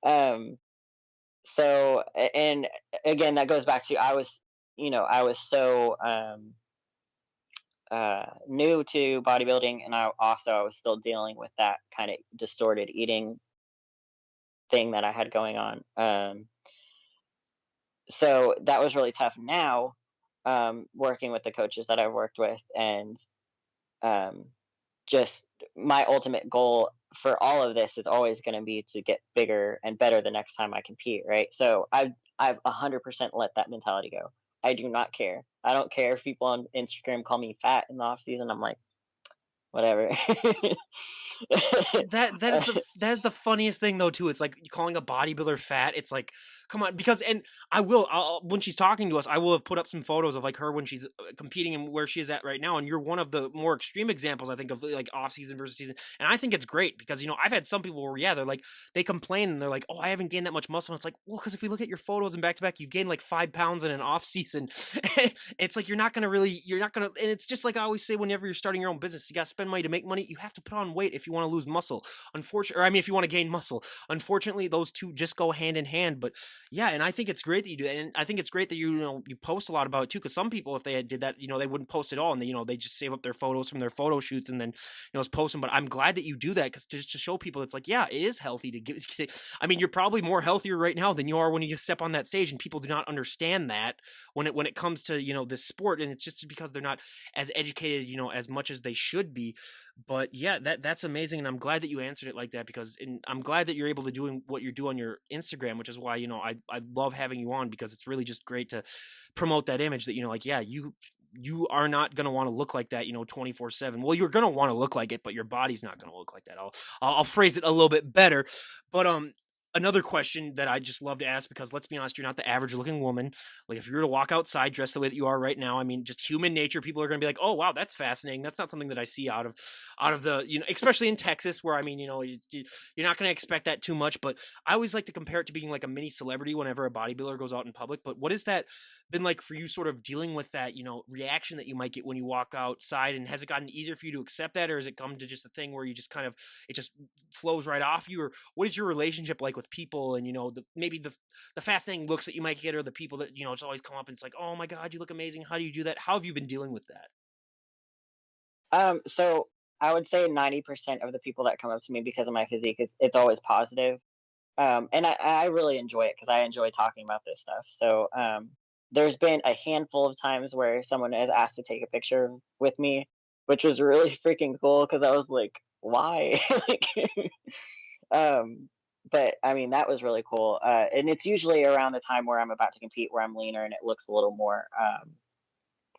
um, and again, that goes back to I was so new to bodybuilding, and I was still dealing with that kind of distorted eating thing that I had going on. So that was really tough. Now, working with the coaches that I've worked with, and um, just my ultimate goal for all of this is always going to be to get bigger and better the next time I compete, right? So I've 100% let that mentality go. I do not care. I don't care if people on Instagram call me fat in the off season. I'm like, whatever. That is the funniest thing though too. It's like calling a bodybuilder fat. It's like, come on, because and when she's talking to us, I will have put up some photos of like her when she's competing and where she is at right now. And you're one of the more extreme examples, I think, of like off season versus season. And I think it's great because I've had some people where they're like they complain and they're like, oh, I haven't gained that much muscle. And it's like, well, because if we look at your photos and back to back, you've gained like 5 pounds in an off season. It's like you're not gonna, and it's just like I always say, whenever you're starting your own business, you got to spend money to make money, you have to put on weight if you want to lose muscle. Unfortunately, or I mean, if you want to gain muscle. Unfortunately, those two just go hand in hand. But yeah, and I think it's great that you do that, and I think it's great that you post a lot about it too. Because some people, if they had did that, they wouldn't post at all, and they just save up their photos from their photo shoots and then post them. But I'm glad that you do that because just to show people, it's like, yeah, it is healthy to get. I mean, you're probably more healthier right now than you are when you step on that stage, and people do not understand that when it comes to this sport, and it's just because they're not as educated as much as they should be. But yeah, that's amazing, and I'm glad that you answered it like that because and I'm glad that you're able to doing what you do on your Instagram, which is why I love having you on because it's really just great to promote that image that like, yeah, you are not going to want to look like that 24/7. Well, you're going to want to look like it, but your body's not going to look like that. I'll phrase it a little bit better. But another question that I just love to ask, because let's be honest, you're not the average looking woman. Like if you were to walk outside dressed the way that you are right now, I mean, just human nature, people are going to be like, oh wow, that's fascinating. That's not something that I see out of the especially in Texas, where I mean, you're not going to expect that too much. But I always like to compare it to being like a mini celebrity whenever a bodybuilder goes out in public. But what has that been like for you, sort of dealing with that reaction that you might get when you walk outside? And has it gotten easier for you to accept that, or has it come to just a thing where you just kind of it just flows right off you? Or what is your relationship like with people, and maybe the fascinating looks that you might get, or the people that it's always come up and it's like, oh my god, you look amazing, how do you do that? How have you been dealing with that? So I would say 90% of the people that come up to me because of my physique, it's always positive. And I really enjoy it because I enjoy talking about this stuff. So there's been a handful of times where someone has asked to take a picture with me, which was really freaking cool because I was like, why? Like, um, but I mean, that was really cool. And it's usually around the time where I'm about to compete, where I'm leaner and it looks a little more,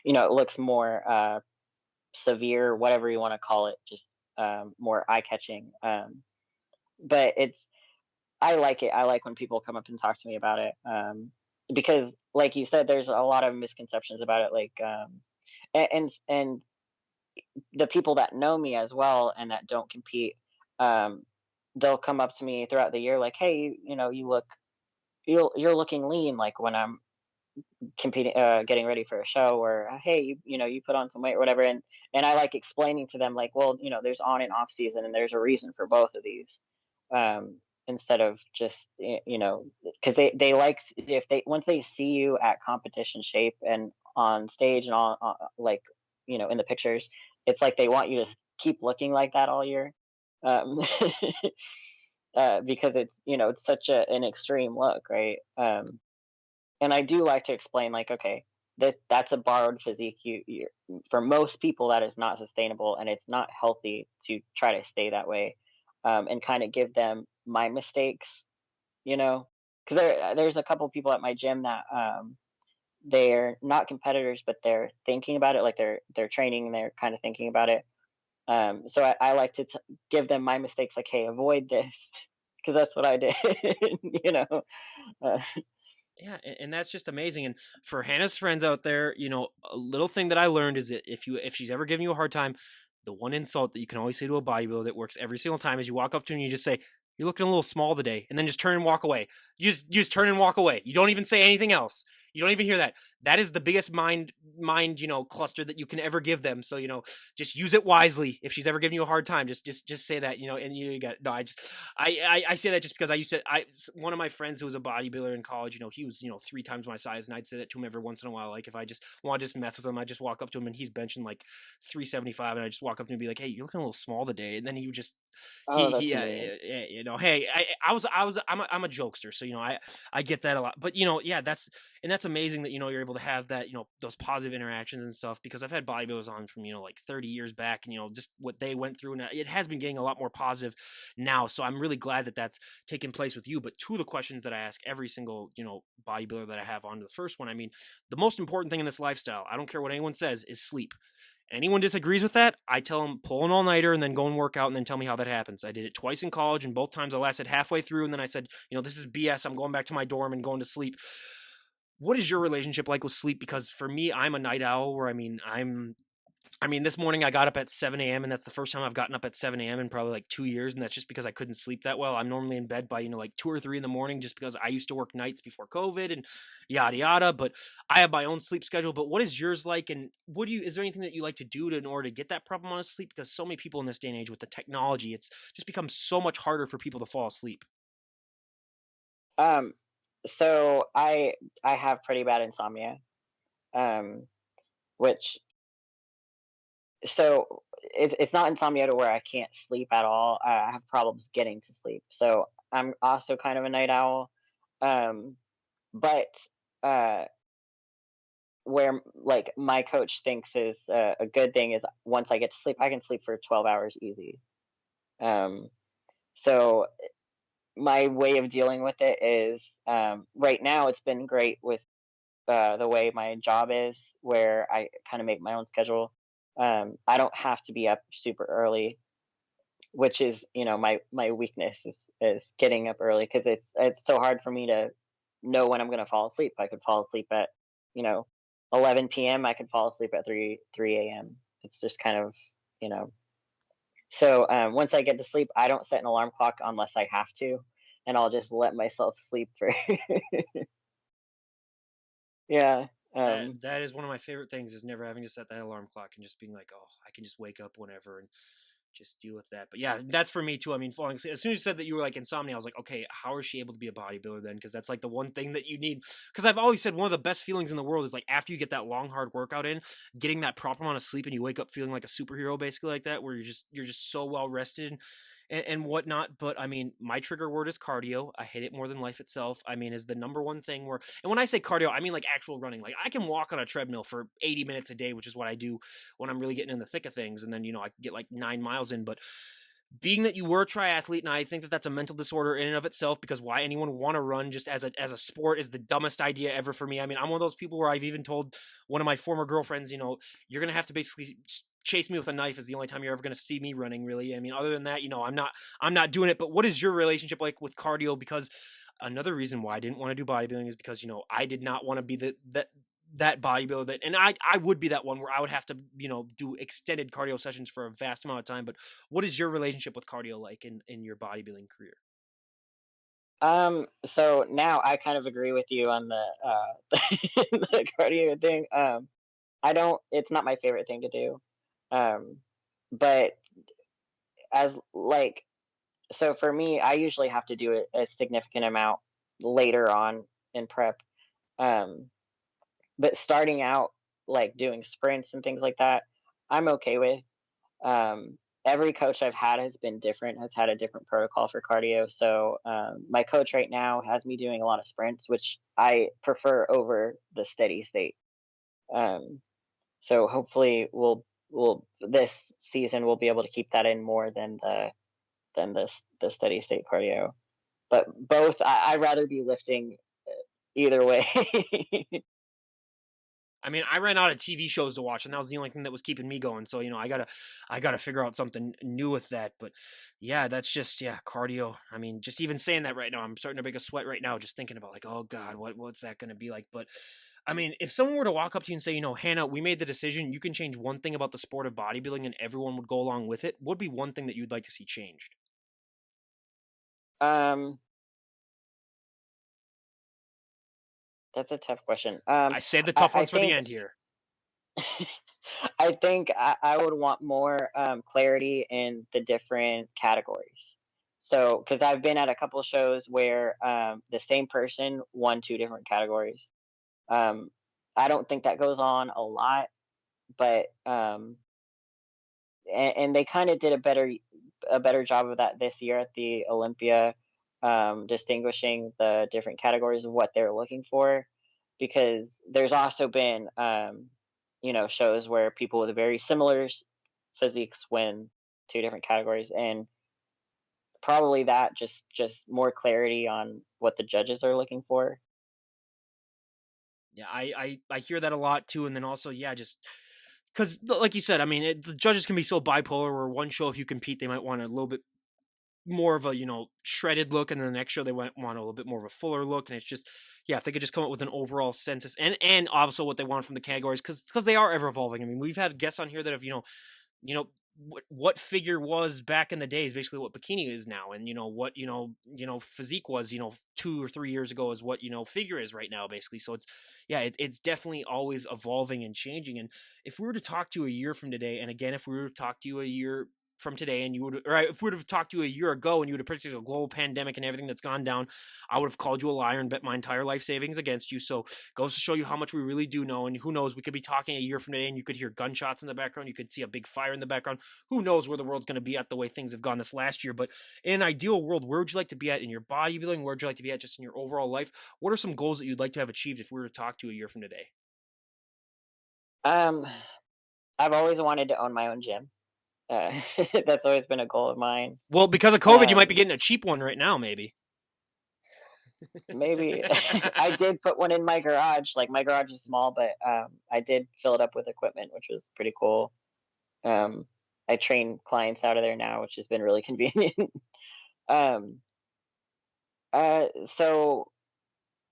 it looks more severe, whatever you want to call it, just more eye catching. But I like it. I like when people come up and talk to me about it, because, like you said, there's a lot of misconceptions about it. Like, and the people that know me as well and that don't compete, um, they'll come up to me throughout the year, like, "Hey, you look, you're looking lean." Like when I'm competing, getting ready for a show, or hey, you put on some weight or whatever. And I like explaining to them, like, well, there's on and off season, and there's a reason for both of these. Instead of just because they like, if they once they see you at competition shape and on stage and on, like, in the pictures, it's like they want you to keep looking like that all year. um, because it's such an extreme look, right? And I do like to explain, like, okay, that's a borrowed physique. For most people, that is not sustainable, and it's not healthy to try to stay that way. And kind of give them my mistakes, because there's a couple people at my gym that they're not competitors, but they're thinking about it, like they're training, and they're kind of thinking about it. So I like to give them my mistakes, like, hey, avoid this, because that's what I did. you know. Uh, Yeah, and that's just amazing. And for Hannah's friends out there, a little thing that I learned is that if she's ever giving you a hard time, the one insult that you can always say to a bodybuilder that works every single time is you walk up to him and you just say, "You're looking a little small today," and then just turn and walk away. You just turn and walk away. You don't even say anything else. You don't even hear that. That is the biggest mind cluster that you can ever give them. So just use it wisely. If she's ever giving you a hard time, just say that. And you got no. I say that just because I used to. One of my friends who was a bodybuilder in college. He was 3 times my size, and I'd say that to him every once in a while. Like if I just want to just mess with him, I just walk up to him and he's benching like 375, and I just walk up to him and be like, "Hey, you're looking a little small today," and then he would just oh, he that's hilarious. hey, I'm a jokester, so I get that a lot. But yeah, that's amazing that you're able to have that those positive interactions and stuff, because I've had bodybuilders on from like 30 years back, and just what they went through, and it has been getting a lot more positive now. So I'm really glad that that's taken place with you. But two of the questions that I ask every single bodybuilder that I have on, to the first one, I mean, the most important thing in this lifestyle, I don't care what anyone says, is sleep. Anyone disagrees with that, I tell them pull an all-nighter and then go and work out and then tell me how that happens. I did it twice in college, and both times I lasted halfway through, and then I said, this is BS. I'm going back to my dorm and going to sleep. What is your relationship like with sleep? Because for me, I'm a night owl, where I mean, I mean, this morning I got up at 7 a.m. and that's the first time I've gotten up at 7 a.m. in probably like 2 years, and that's just because I couldn't sleep that well. I'm normally in bed by like 2 or 3 in the morning, just because I used to work nights before COVID and yada yada. But I have my own sleep schedule. But what is yours like? And what do you? Is there anything that you like to do in order to get that proper amount of sleep? Because so many people in this day and age with the technology, it's just become so much harder for people to fall asleep. Um, so I have pretty bad insomnia, um, which so it's not insomnia to where I can't sleep at all. I have problems getting to sleep. So I'm also kind of a night owl. Um, but uh, where like my coach thinks is a good thing is once I get to sleep, I can sleep for 12 hours easy. Um, so my way of dealing with it is right now it's been great with the way my job is, where I kind of make my own schedule. I don't have to be up super early, which is my weakness is getting up early because it's so hard for me to know when I'm going to fall asleep. I could fall asleep at you know 11 p.m. I could fall asleep at 3 a.m. It's just kind of you know. So once I get to sleep, I don't set an alarm clock unless I have to, and I'll just let myself sleep for yeah. That is one of my favorite things, is never having to set that alarm clock and just being like, oh, I can just wake up whenever and just deal with that. But yeah, that's for me too. I mean, falling asleep, as soon as you said that you were like insomnia, I was like, okay, how is she able to be a bodybuilder then? Because that's like the one thing that you need. Because I've always said one of the best feelings in the world is like after you get that long hard workout in, getting that proper amount of sleep, and you wake up feeling like a superhero, basically like that, where you're just so well rested and whatnot. But I mean, my trigger word is cardio. I hate it more than life itself. I mean, is the number one thing where, and when I say cardio, I mean like actual running. Like I can walk on a treadmill for 80 minutes a day, which is what I do when I'm really getting in the thick of things. And then, I can get like 9 miles in. But being that you were a triathlete, and I think that that's a mental disorder in and of itself, because why anyone would want to run just as a sport is the dumbest idea ever for me. I mean, I'm one of those people where I've even told one of my former girlfriends, you're gonna have to basically chase me with a knife is the only time you're ever gonna see me running. Really, I mean, other than that, I'm not doing it. But what is your relationship like with cardio? Because another reason why I didn't want to do bodybuilding is because I did not want to be that bodybuilder that, and I would be that one where I would have to do extended cardio sessions for a vast amount of time. But what is your relationship with cardio like in your bodybuilding career? So now I kind of agree with you on the the cardio thing. I don't it's not my favorite thing to do. Um, but as like so for me, I usually have to do a significant amount later on in prep. Um, but starting out like doing sprints and things like that, I'm okay with. Every coach I've had has been different, has had a different protocol for cardio. So my coach right now has me doing a lot of sprints, which I prefer over the steady state. Um, so hopefully we'll this season we'll be able to keep that in more than the steady state cardio. But both, I'd rather be lifting either way. I mean, I ran out of TV shows to watch, and that was the only thing that was keeping me going. So I gotta figure out something new with that. But yeah, that's just, yeah, cardio. I mean, just even saying that right now, I'm starting to break a sweat right now just thinking about like, oh God, what's that gonna be like? But I mean, if someone were to walk up to you and say, Hannah, we made the decision, you can change one thing about the sport of bodybuilding, and everyone would go along with it, what would be one thing that you'd like to see changed? um, that's a tough question. I saved the I, tough I ones for the think end here. I think I would want more clarity in the different categories. So, because I've been at a couple shows where the same person won two different categories. Um, I don't think that goes on a lot, but and they kind of did a better job of that this year at the Olympia, distinguishing the different categories of what they're looking for, because there's also been shows where people with very similar physiques win two different categories, and probably that just more clarity on what the judges are looking for. Yeah, I hear that a lot too, and then also, yeah, just because, like you said, I mean, the judges can be so bipolar. Where one show, if you compete, they might want a little bit more of a shredded look, and then the next show they want a little bit more of a fuller look, and it's just yeah, if they could just come up with an overall census and also what they want from the categories because they are ever evolving. I mean, we've had guests on here that have you know what figure was back in the day is basically what bikini is now, and what physique was 2 or 3 years ago is what figure is right now basically. So it's yeah, it's definitely always evolving and changing. And if we were to talk to you a year from today, and again if we were to talk to you a year from today, and you would, or if we would have talked to you a year ago and you would have predicted a global pandemic and everything that's gone down, I would have called you a liar and bet my entire life savings against you. So goes to show you how much we really do know. And who knows, we could be talking a year from today and you could hear gunshots in the background, you could see a big fire in the background. Who knows where the world's going to be at the way things have gone this last year. But in an ideal world, where would you like to be at in your bodybuilding? Where would you like to be at just in your overall life? What are some goals that you'd like to have achieved if we were to talk to you a year from today? Um, I've always wanted to own my own gym. That's always been a goal of mine. Well, because of COVID, you might be Um, getting a cheap one right now, maybe. maybe I did put one in my garage. Like my garage is small, but I did fill it up with equipment, which was pretty cool. Um, I train clients out of there now, which has been really convenient. um, uh, so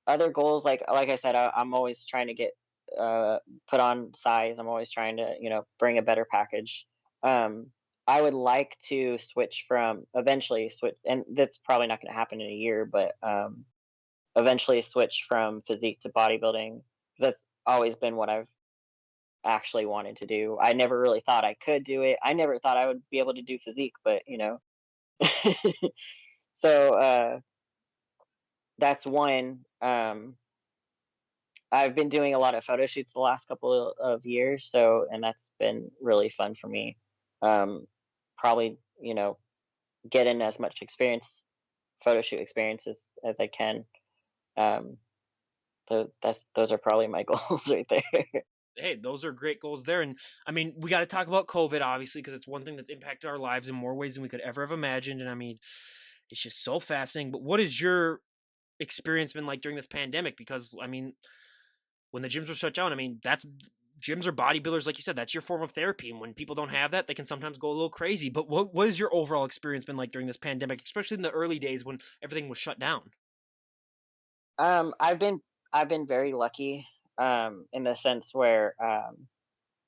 other goals, like I said, I'm always trying to get uh, put on size. I'm always trying to bring a better package. Um, I would like to switch from eventually switch, and that's probably not going to happen in a year, but eventually switch from physique to bodybuilding. That's always been what I've actually wanted to do. I never really thought I could do it. I never thought I would be able to do physique, but so that's one. I've been doing a lot of photo shoots the last couple of years, so and that's been really fun for me. Um, Probably, get in as much photo shoot experience as I can. Um, those are probably my goals right there. Hey, those are great goals there. And I mean, we got to talk about COVID, obviously, because it's one thing that's impacted our lives in more ways than we could ever have imagined. And I mean, it's just so fascinating. But what has your experience been like during this pandemic? Because I mean, when the gyms were shut down, I mean, that's gyms or bodybuilders, like you said, that's your form of therapy. And when people don't have that, they can sometimes go a little crazy. But what has your overall experience been like during this pandemic, especially in the early days when everything was shut down? Um, I've been I've been very lucky in the sense where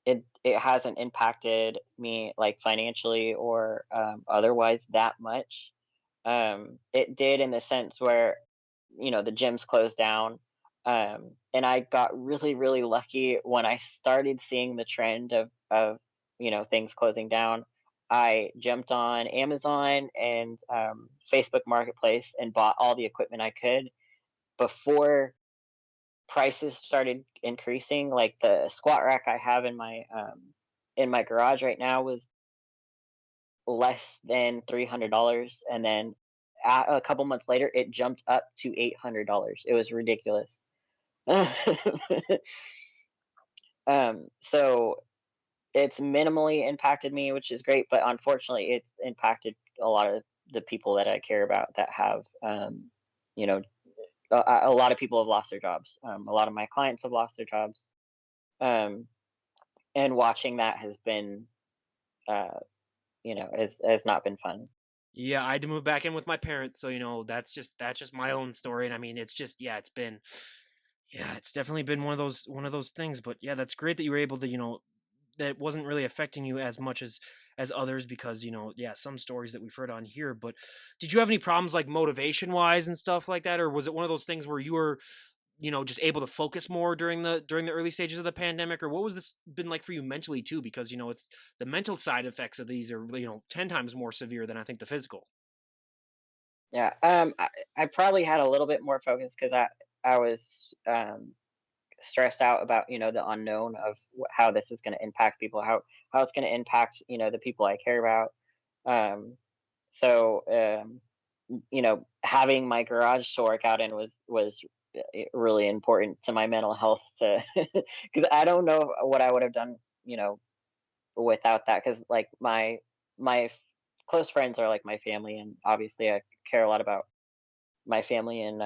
it hasn't impacted me like financially or otherwise that much. It did in the sense where the gyms closed down, and I got really really lucky when I started seeing the trend of things closing down. I jumped on Amazon and Facebook Marketplace and bought all the equipment I could before prices started increasing. Like the squat rack I have in my garage right now was less than $300, and then a couple months later it jumped up to $800. It was ridiculous. So it's minimally impacted me, which is great, but unfortunately it's impacted a lot of the people that I care about that have you know a lot of people have lost their jobs. A lot of my clients have lost their jobs. Um, and watching that has been, uh, has not been fun. Yeah, I had to move back in with my parents, so that's just my own story. And I mean, it's just yeah, it's definitely been one of those things. But yeah, that's great that you were able to that wasn't really affecting you as much as others because yeah, some stories that we've heard on here. But did you have any problems like motivation wise and stuff like that, or was it one of those things where you were just able to focus more during the early stages of the pandemic, or what was this been like for you mentally too? Because it's the mental side effects of these are 10 times more severe than I think the physical. Yeah, I probably had a little bit more focus because I was stressed out about the unknown of how this is going to impact people, how it's going to impact the people I care about. Um, so having my garage to work out in was really important to my mental health to because I don't know what I would have done without that because like my close friends are like my family, and obviously I care a lot about my family, and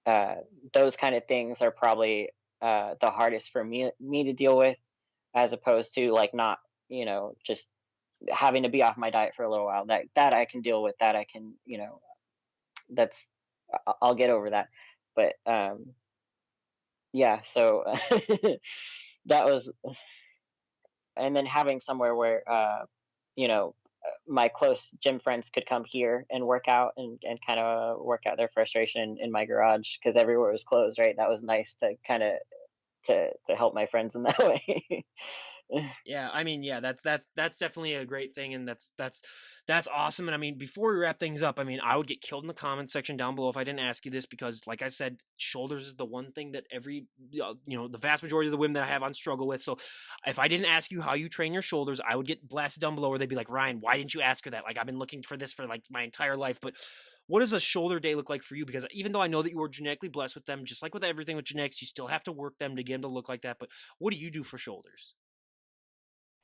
uh, those kind of things are probably the hardest for me to deal with, as opposed to like not just having to be off my diet for a little while. That I can deal with. That I can, that's I'll get over that. But yeah, so that was, and then having somewhere where my close gym friends could come here and work out and kind of work out their frustration in my garage because everywhere was closed, right? That was nice to kind of to help my friends in that way. Yeah, I mean, yeah, that's definitely a great thing, and that's awesome. And I mean, before we wrap things up, I mean, I would get killed in the comments section down below if I didn't ask you this because, like I said, shoulders is the one thing that the vast majority of the women that I have on struggle with. So, if I didn't ask you how you train your shoulders, I would get blasted down below, where they'd be like, Ryan, why didn't you ask her that? Like, I've been looking for this for like my entire life, but. What does a shoulder day look like for you? Because even though I know that you were genetically blessed with them, just like with everything with genetics, you still have to work them to get them to look like that. But what do you do for shoulders?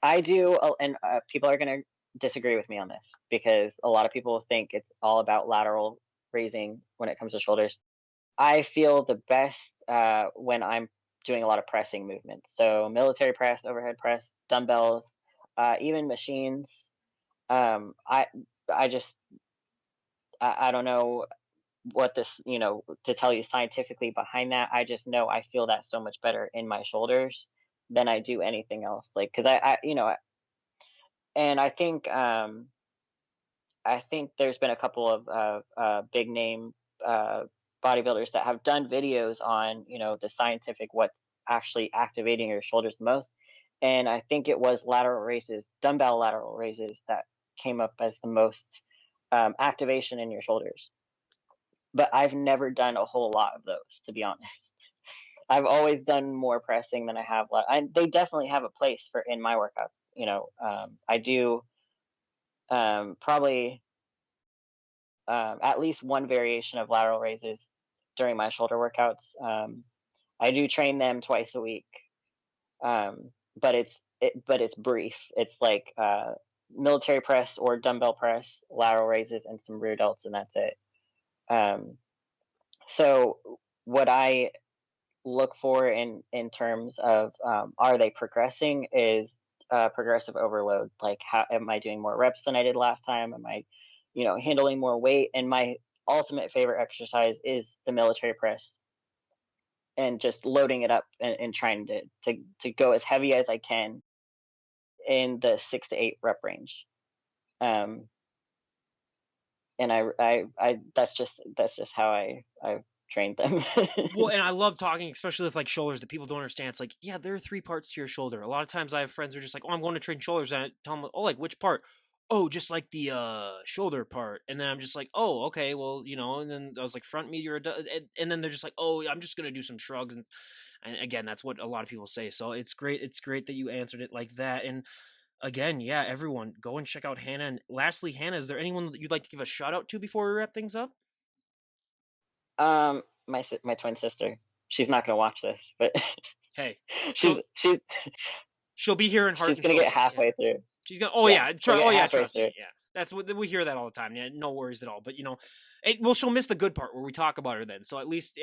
I do, and people are going to disagree with me on this because a lot of people think it's all about lateral raising when it comes to shoulders. I feel the best when I'm doing a lot of pressing movements. So military press, overhead press, dumbbells, even machines. Um, I I just I don't know what this to tell you scientifically behind that. I just know I feel that so much better in my shoulders than I do anything else. Like because and I think there's been a couple of big name uh, bodybuilders that have done videos on the scientific what's actually activating your shoulders the most, and I think it was lateral raises, dumbbell lateral raises that came up as the most activation in your shoulders. But I've never done a whole lot of those, to be honest. I've always done more pressing than I have. They definitely have a place for in my workouts. I do probably at least one variation of lateral raises during my shoulder workouts. I do train them twice a week, but it's brief. It's like military press or dumbbell press, lateral raises, and some rear delts, and that's it. Um, so what I look for in terms of are they progressing is progressive overload. Like, how am I doing more reps than I did last time? Am I, handling more weight? And my ultimate favorite exercise is the military press and just loading it up and trying to go as heavy as I can in the 6 to 8 rep range. Um, and that's just how I've trained them. Well, and I love talking, especially with like shoulders that people don't understand. It's like, yeah, there are three parts to your shoulder. A lot of times I have friends who are just like, oh, I'm going to train shoulders. And I tell them, oh, like which part? Oh, just like the shoulder part. And then I'm just like, oh, okay, well, and then I was like front, medial, and then they're just like, oh, I'm just going to do some shrugs. And again, that's what a lot of people say. So it's great. It's great that you answered it like that. And again, yeah, everyone go and check out Hannah. And lastly, Hannah, is there anyone that you'd like to give a shout out to before we wrap things up? My twin sister. She's not gonna watch this, but Hey, she's she'll she's she'll be here in heart she's and gonna get soul. Yeah. halfway through. She's gonna. Oh Yeah, yeah. she'll get Oh yeah. halfway Trust through. me. Yeah. That's what we hear that all the time. Yeah. No worries at all. But well, she'll miss the good part where we talk about her then. So at least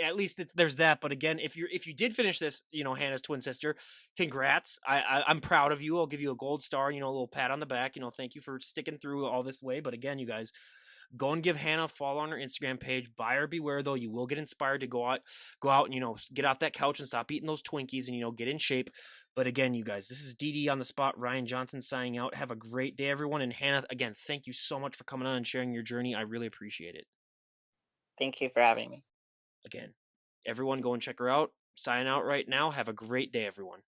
there's that. But again, if you did finish this, Hannah's twin sister, congrats. I'm proud of you. I'll give you a gold star. A little pat on the back. Thank you for sticking through all this way. But again, you guys, go and give Hannah a follow on her Instagram page. Buyer beware though. You will get inspired to go out and get off that couch and stop eating those Twinkies and get in shape. But again, you guys, this is DD on the spot. Ryan Johnson signing out. Have a great day, everyone. And Hannah, again, thank you so much for coming on and sharing your journey. I really appreciate it. Thank you for having me. Again, everyone, go and check her out. Sign out right now. Have a great day, everyone.